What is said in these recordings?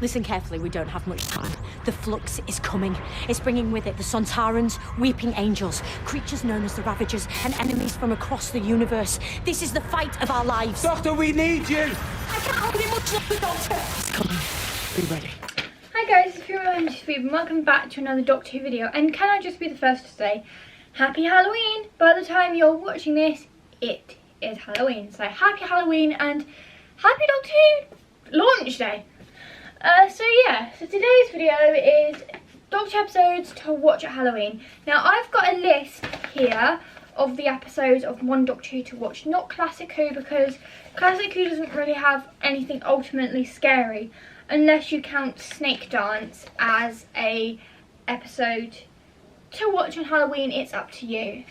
Listen carefully, we don't have much time. The Flux is coming. It's bringing with it the Sontarans, Weeping Angels, creatures known as the Ravagers, and enemies from across the universe. This is the fight of our lives. Doctor, we need you! I can't hold it much longer, Doctor. It's coming. Be ready. Hi guys, it's Fiona and Steve, and welcome back to another Doctor Who video. And can I just be the first to say, Happy Halloween! By the time you're watching this, it is Halloween. So Happy Halloween and Happy Doctor Who launch day. So today's video is Doctor episodes to watch at Halloween. Now I've got a list here of the episodes of one Doctor Who to watch, not Classic Who, because Classic Who doesn't really have anything ultimately scary unless you count Snake Dance as a episode to watch on Halloween. It's up to you.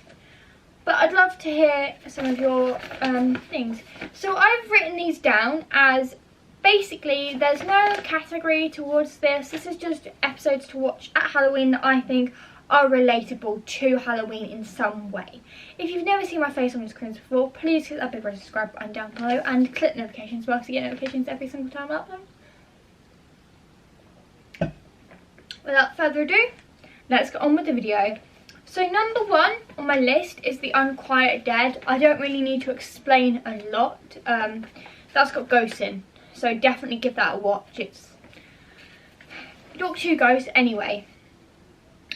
But I'd love to hear some of your things. So I've written these down as basically there's no category towards this. This is just episodes to watch at Halloween that I think are relatable to Halloween in some way. If you've never seen my face on the screens before, please hit that big red subscribe button down below and click notifications bell to get notifications every single time I upload. Without further ado, let's get on with the video. So number one on my list is The Unquiet Dead. I don't really need to explain a lot. That's got ghosts in, so definitely give that a watch. It's Doctor Who ghosts anyway.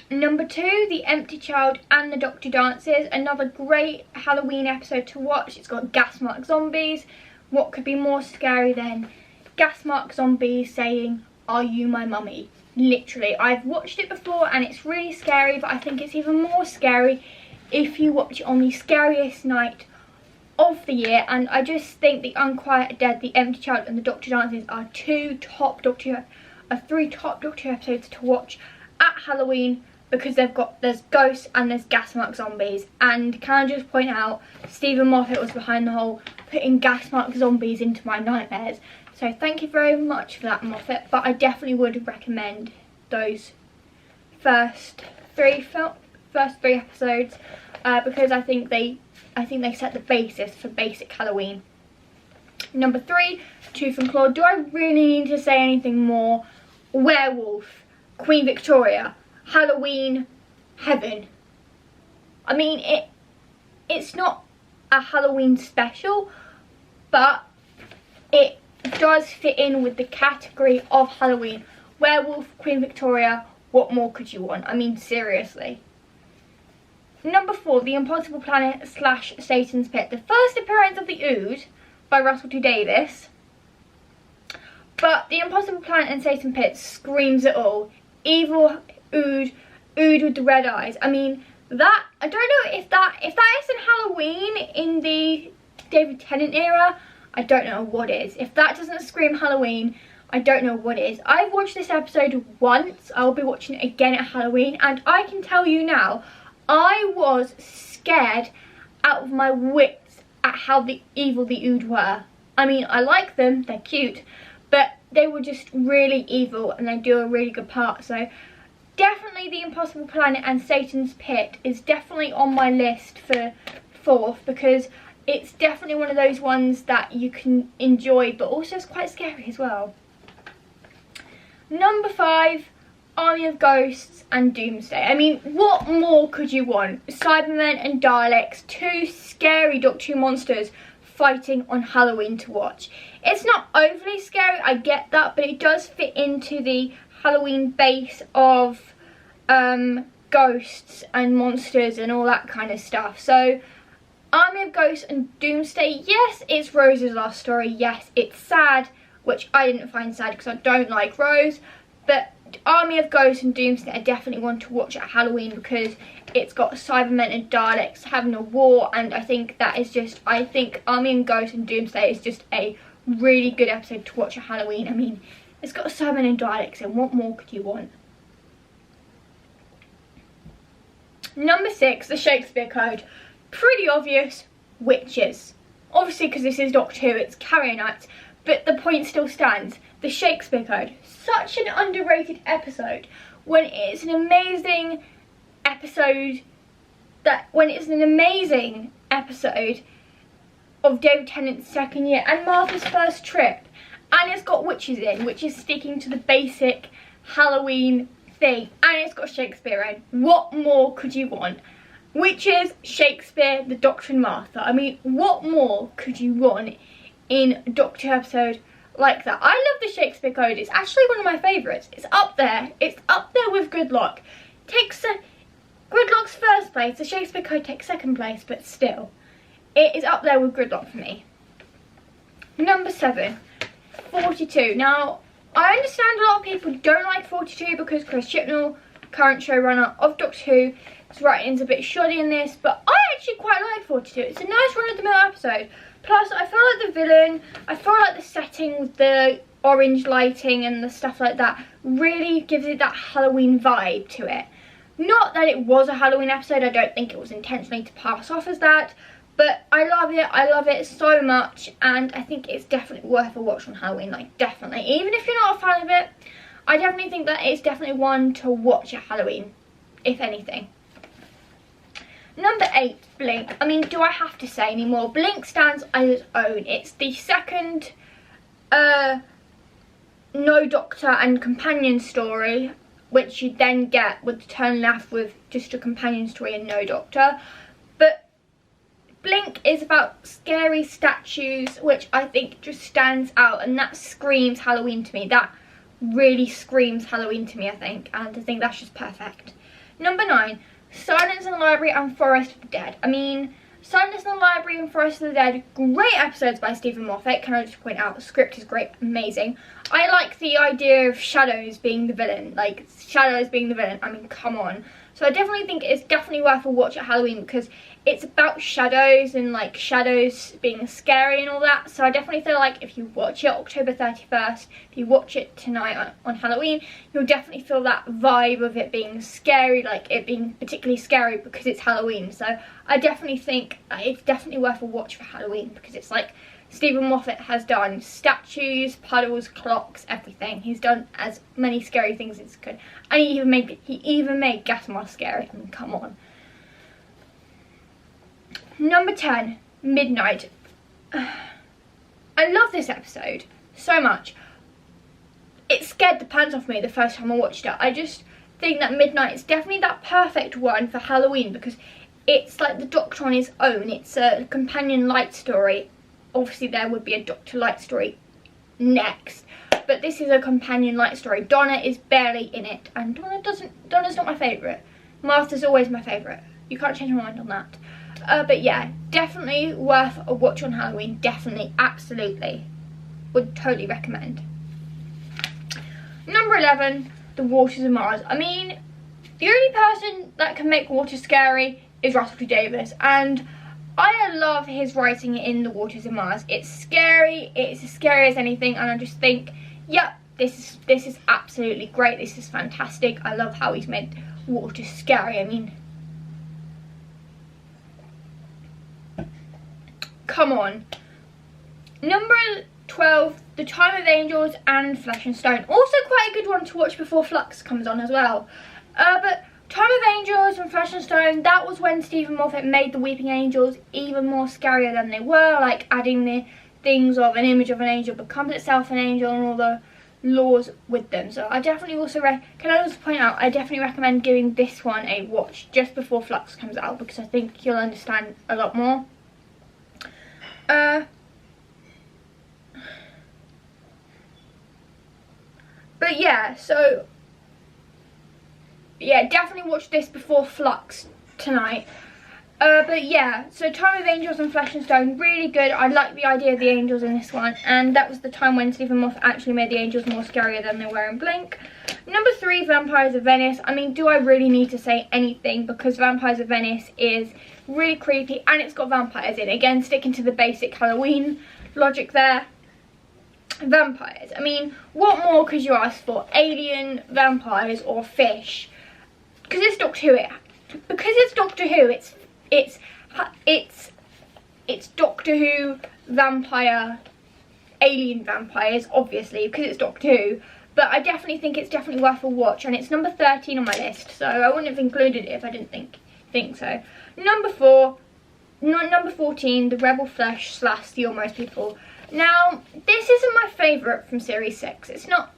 Number two, The Empty Child and the Doctor Dances. Another great Halloween episode to watch. It's got gas mark zombies. What could be more scary than gas mark zombies saying, "Are you my mummy?" Literally, I've watched it before and it's really scary, but I think it's even more scary if you watch it on the scariest night of the year. And I just think The Unquiet Dead, The Empty Child and the Doctor Dances are three top Doctor Who episodes to watch at Halloween, because there's ghosts and there's gas mark zombies. And can I just point out, Stephen Moffat was behind the whole putting gas mark zombies into my nightmares. So thank you very much for that, Moffat. But I definitely would recommend those first three episodes because I think they set the basis for basic Halloween. Number three, Tooth and Claw. Do I really need to say anything more? Werewolf, Queen Victoria, Halloween Heaven. I mean, it's not a Halloween special, but it does fit in with the category of Halloween. Werewolf, Queen Victoria, what more could you want? I mean, seriously. Number four, The Impossible Planet / Satan's Pit. The first appearance of the Ood by Russell T Davies. But The Impossible Planet and Satan's Pit screams it all. Evil Ood with the red eyes. I mean, that, I don't know if that isn't Halloween in the David Tennant era, I don't know what is. If that doesn't scream Halloween, I don't know what is. I've watched this episode once. I'll be watching it again at Halloween. And I can tell you now, I was scared out of my wits at how evil the Ood were. I mean, I like them. They're cute. But they were just really evil. And they do a really good part. So definitely The Impossible Planet and Satan's Pit is definitely on my list for fourth. Because it's definitely one of those ones that you can enjoy, but also it's quite scary as well. Number five, Army of Ghosts and Doomsday. I mean, what more could you want? Cybermen and Daleks, two scary Doctor Who monsters fighting on Halloween to watch. It's not overly scary, I get that, but it does fit into the Halloween base of ghosts and monsters and all that kind of stuff. So Army of Ghosts and Doomsday, yes, it's Rose's last story, yes, it's sad, which I didn't find sad because I don't like Rose, but Army of Ghosts and Doomsday I definitely want to watch at Halloween because it's got Cybermen and Daleks having a war, and I think Army of Ghosts and Doomsday is just a really good episode to watch at Halloween. I mean, it's got Cybermen and Daleks, and what more could you want? Number six, The Shakespeare Code. Pretty obvious, witches. Obviously, because this is Doctor Who, it's Carrier Nights, but the point still stands. The Shakespeare Code. Such an underrated episode when it's an amazing episode of David Tennant's second year and Martha's first trip. and it's got witches in, which is sticking to the basic Halloween thing, and it's got Shakespeare in. What more could you want? Witches, Shakespeare, the Doctor and Martha. I mean, what more could you want in a Doctor Who episode like that? I love the Shakespeare Code. It's actually one of my favourites. It's up there. It's up there with Gridlock. Gridlock's first place. The Shakespeare Code takes second place, but still, it is up there with Gridlock for me. Number 7, 42. Now, I understand a lot of people don't like 42 because Chris Chibnall, current showrunner of Doctor Who, his writing's a bit shoddy in this, but I actually quite like 42. It's a nice run-of-the-mill episode. Plus, I feel like the villain, I feel like the setting with the orange lighting and the stuff like that really gives it that Halloween vibe to it. Not that it was a Halloween episode, I don't think it was intentionally to pass off as that, but I love it so much, and I think it's definitely worth a watch on Halloween, like definitely. Even if you're not a fan of it, I definitely think that it's definitely one to watch at Halloween, if anything. Number 8, Blink. I mean, do I have to say any more? Blink stands on its own. It's the second no Doctor and companion story, which you then get with the turn left with just a companion story and no Doctor. But Blink is about scary statues, which I think just stands out, and that screams Halloween to me. That really screams Halloween to me, I think, and I think that's just perfect. Number 9, Silence in the Library and Forest of the Dead. I mean, Silence in the Library and Forest of the Dead, great episodes by Stephen Moffat. Can I just point out, the script is great, amazing. I like the idea of Shadows being the villain, like Shadows being the villain. I mean, come on. So I definitely think it's definitely worth a watch at Halloween because it's about shadows and like shadows being scary and all that. So I definitely feel like if you watch it October 31st, if you watch it tonight on Halloween, you'll definitely feel that vibe of it being scary, like it being particularly scary because it's Halloween. So I definitely think it's definitely worth a watch for Halloween because it's like Stephen Moffat has done statues, puddles, clocks, everything. He's done as many scary things as he could. And he even made gas mask scary. I mean, come on. Number 10, Midnight. I love this episode so much. It scared the pants off me the first time I watched it. I just think that Midnight is definitely that perfect one for Halloween because it's like the Doctor on his own. It's a companion light story. Obviously there would be a Doctor Light story next, but this is a companion light story. Donna is barely in it, and Donna's not my favourite. Martha's always my favourite. You can't change my mind on that. But yeah, definitely worth a watch on Halloween. Definitely, absolutely. Would totally recommend. Number 11, The Waters of Mars. I mean, the only person that can make water scary is Russell T Davies, and I love his writing in The Waters of Mars. It's scary, it's as scary as anything, and I just think, yep, this is absolutely great. This is fantastic. I love how he's made water scary. I mean, come on. Number 12, The Time of Angels and Flesh and Stone. Also quite a good one to watch before Flux comes on as well. But Time of Angels and Flesh and Stone, that was when Stephen Moffat made the Weeping Angels even more scarier than they were, like adding the things of an image of an angel becomes itself an angel and all the laws with them. So I definitely also can I also point out, I definitely recommend giving this one a watch just before Flux comes out because I think you'll understand a lot more. But yeah, so yeah, definitely watch this before Flux tonight. But yeah, so Time of Angels and Flesh and Stone, really good. I like the idea of the angels in this one, and that was the time when Stephen Moffat actually made the angels more scarier than they were in Blink. Number 3, Vampires of Venice. I mean, do I really need to say anything, because Vampires of Venice is really creepy and it's got vampires in. Again, sticking to the basic Halloween logic there. Vampires. I mean, what more could you ask for? Alien, vampires, or fish? Because it's Doctor Who. Because it's Doctor Who, it's Doctor Who, vampire, alien vampires, obviously, because it's Doctor Who. But I definitely think it's definitely worth a watch, and it's number 13 on my list, so I wouldn't have included it if I didn't think so. Number 14, The Rebel Flesh / Steal Most People. Now, this isn't my favourite from Series 6. It's not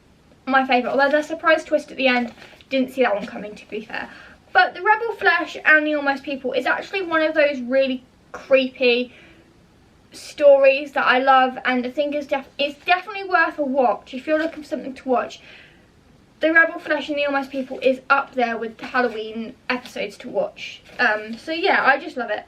my favourite, although the surprise twist at the end, didn't see that one coming, to be fair. But the Rebel Flesh and the Almost People is actually one of those really creepy stories that I love, and I think it's definitely worth a watch if you're looking for something to watch. The Rebel Flesh and the Almost People is up there with the Halloween episodes to watch. So yeah, I just love it.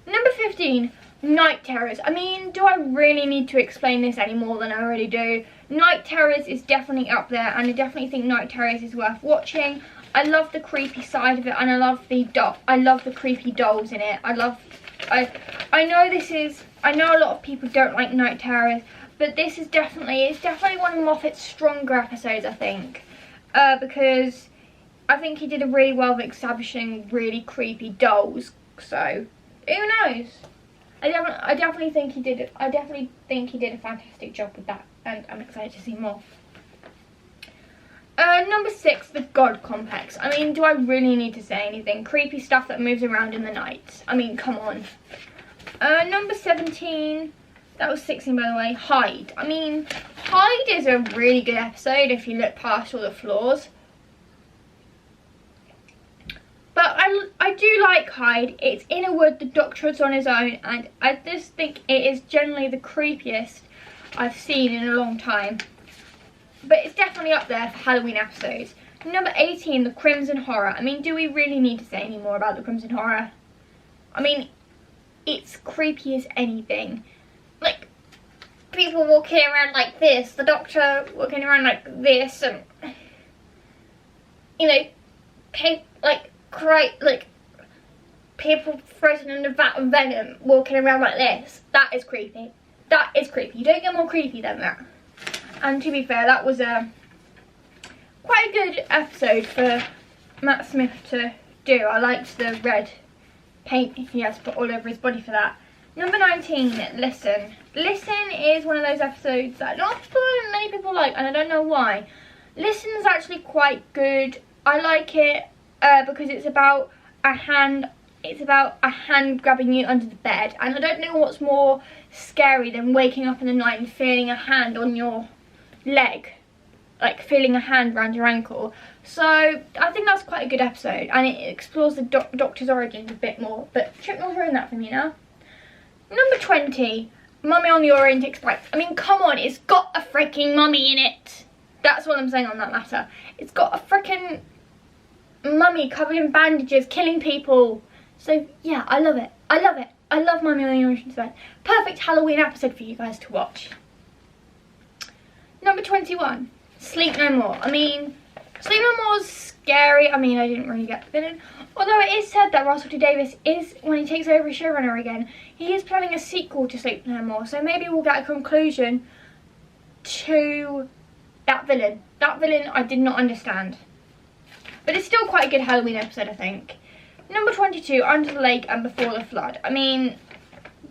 Number 15, Night Terrors. I mean, do I really need to explain this any more than I already do? Night Terrors is definitely up there, and I definitely think Night Terrors is worth watching. I love the creepy side of it, and I love the creepy dolls in it. I know a lot of people don't like Night Terrors, but it's definitely one of Moffat's stronger episodes, I think, because I think he did a really well of establishing really creepy dolls. So who knows? I definitely think he did. I definitely think he did a fantastic job with that, and I'm excited to see more. Number 6, the God Complex. I mean, do I really need to say anything? Creepy stuff that moves around in the night. I mean, come on. Number 17, that was 16 by the way, Hyde. I mean, Hyde is a really good episode if you look past all the flaws. But I do like Hyde. It's in a wood, the Doctor is on his own, and I just think it is generally the creepiest I've seen in a long time. But it's definitely up there for Halloween episodes. Number 18, the Crimson Horror. I mean, do we really need to say any more about the Crimson Horror? I mean, it's creepy as anything. Like, people walking around like this, the Doctor walking around like this, and, you know, people frozen in a vat of venom walking around like this. That is creepy. That is creepy. You don't get more creepy than that. And to be fair, that was quite a good episode for Matt Smith to do. I liked the red paint he has put all over his body for that. Number 19, Listen. Listen is one of those episodes that not many people like, and I don't know why. Listen is actually quite good. I like it because it's about a hand. It's about a hand grabbing you under the bed, and I don't know what's more scary than waking up in the night and feeling a hand on your leg, like feeling a hand around your ankle. So I think that's quite a good episode, and it explores the Doctor's origins a bit more. But Chipmunk's ruined that for me now. Number 20, Mummy on the Orient Express. I mean, come on, it's got a freaking mummy in it. That's what I'm saying on that matter. It's got a freaking mummy covered in bandages, killing people. So yeah, I love it. I love it. I love Mummy on the Orient Express. Perfect Halloween episode for you guys to watch. Number 21, Sleep No More. I mean, Sleep No More's scary. I mean, I didn't really get the villain. Although it is said that Russell T Davies is, when he takes over as showrunner again, he is planning a sequel to Sleep No More. So maybe we'll get a conclusion to that villain. That villain I did not understand. But it's still quite a good Halloween episode, I think. Number 22, Under the Lake and Before the Flood. I mean,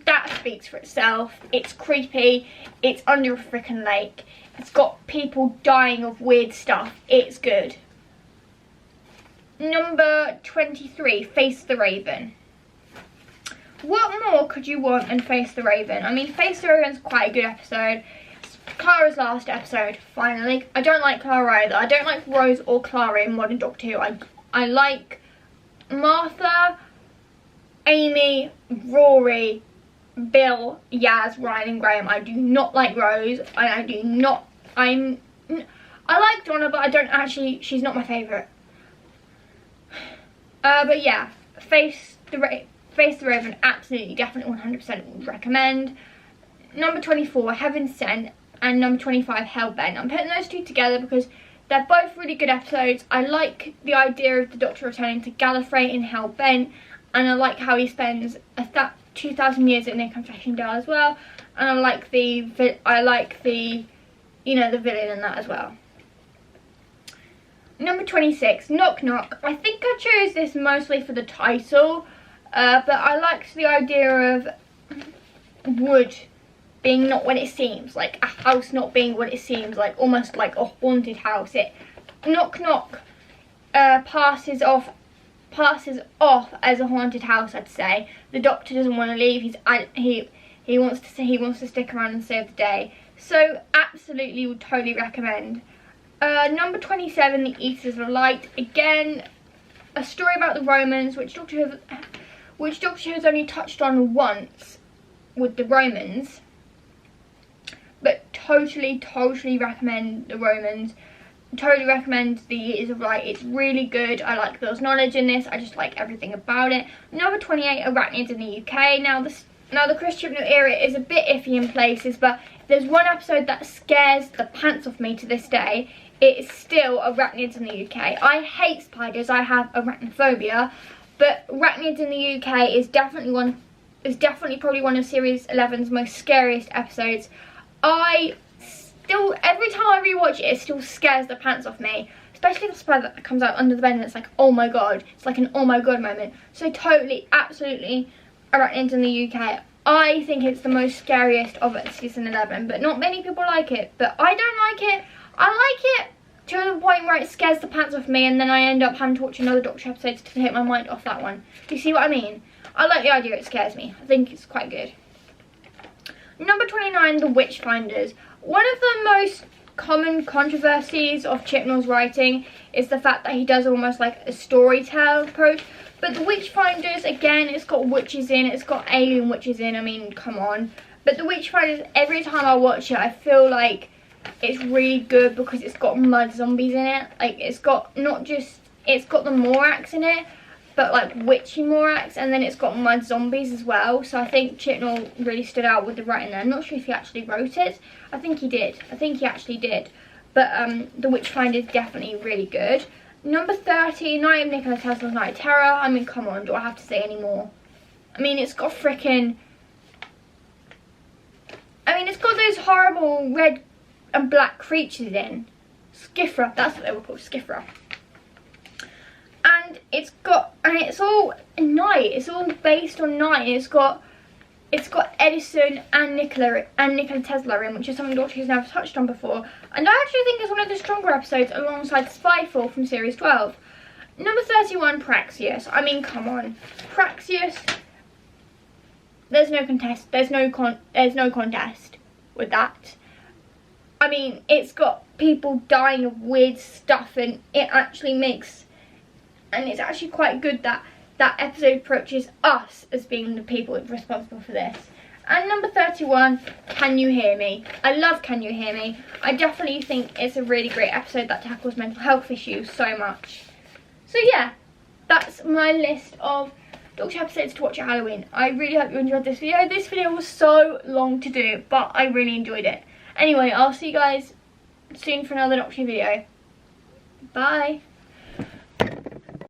that speaks for itself. It's creepy. It's under a freaking lake. It's got people dying of weird stuff. It's good. Number 23, Face the Raven. What more could you want than Face the Raven? I mean, Face the Raven's quite a good episode. It's Clara's last episode, finally. I don't like Clara either. I don't like Rose or Clara in Modern Doctor Who. I like Martha, Amy, Rory, Bill, Yaz, Ryan and Graham. I do not like Rose, and I like Donna, but I don't actually, she's not my favourite. But yeah, Face the Raven, absolutely, definitely 100% would recommend. Number 24, Heaven Sent, and number 25, Hellbent. I'm putting those two together because they're both really good episodes. I like the idea of the Doctor returning to Gallifrey in Hellbent, and I like how he spends 2,000 years in their confession dial as well. And I like the you know, the villain in that as well. Number 26, Knock Knock. I think I chose this mostly for the title, but I liked the idea of wood being not what it seems, like a house not being what it seems, like almost like a haunted house. Knock Knock passes off as a haunted house, I'd say. The Doctor doesn't want to leave. He wants to stick around and save the day. So absolutely would totally recommend. Number 27, The Eaters of Light. Again, a story about the Romans, which Doctor Who has only touched on once with the Romans. But totally recommend the Romans. Totally recommend The Eaters of Light. It's really good. I like Bill's knowledge in this. I just like everything about it. Number 28, Arachnids in the UK. Now the Chris Chibnall era is a bit iffy in places, but if there's one episode that scares the pants off me to this day, it's still Arachnids in the UK. I hate spiders. I have arachnophobia, but Arachnids in the UK is definitely probably one of Series 11's most scariest episodes. Every time I rewatch it, it still scares the pants off me. Especially the spider that comes out under the bed and it's like, oh my god. It's like an oh my god moment. So totally, absolutely, Arachnids in the UK. I think it's the most scariest of season 11, but not many people like it. But I don't like it. I like it to the point where it scares the pants off me, and then I end up having to watch another Doctor episode to take my mind off that one. Do you see what I mean? I like the idea, it scares me. I think it's quite good. Number 29, The Witchfinders. One of the most common controversies of Chibnall's writing is the fact that he does almost like a storytell approach. But The Witchfinders, again, it's got witches in, it's got alien witches in, I mean, come on. But The Witchfinders, every time I watch it, I feel like it's really good because it's got mud zombies in it. Like, it's got not just, it's got the Morax in it, but like witchy Morax, and then it's got mud zombies as well. So I think Chibnall really stood out with the writing there. I'm not sure if he actually wrote it. I think he did. I think he actually did. But The Witchfinder is definitely really good. Number 30, Night of Nikola Tesla's Night of Terror. I mean, come on, do I have to say any more? I mean, it's got freaking... I mean, it's got those horrible red and black creatures in. Skifra, that's what they were called, Skifra. And it's all night. It's all based on night. It's got Edison and Nikola Tesla in, which is something Doctor Who's never touched on before. And I actually think it's one of the stronger episodes alongside Spyfall from Series 12. Number 31, Praxeus. I mean, come on, Praxeus. There's no contest. There's no contest with that. I mean, it's got people dying of weird stuff, and it actually makes. And it's actually quite good that that episode approaches us as being the people responsible for this. And number 31, Can You Hear Me? I love Can You Hear Me? I definitely think it's a really great episode that tackles mental health issues so much. So yeah, that's my list of Doctor episodes to watch at Halloween. I really hope you enjoyed this video. This video was so long to do, but I really enjoyed it. Anyway, I'll see you guys soon for another Doctor video. Bye.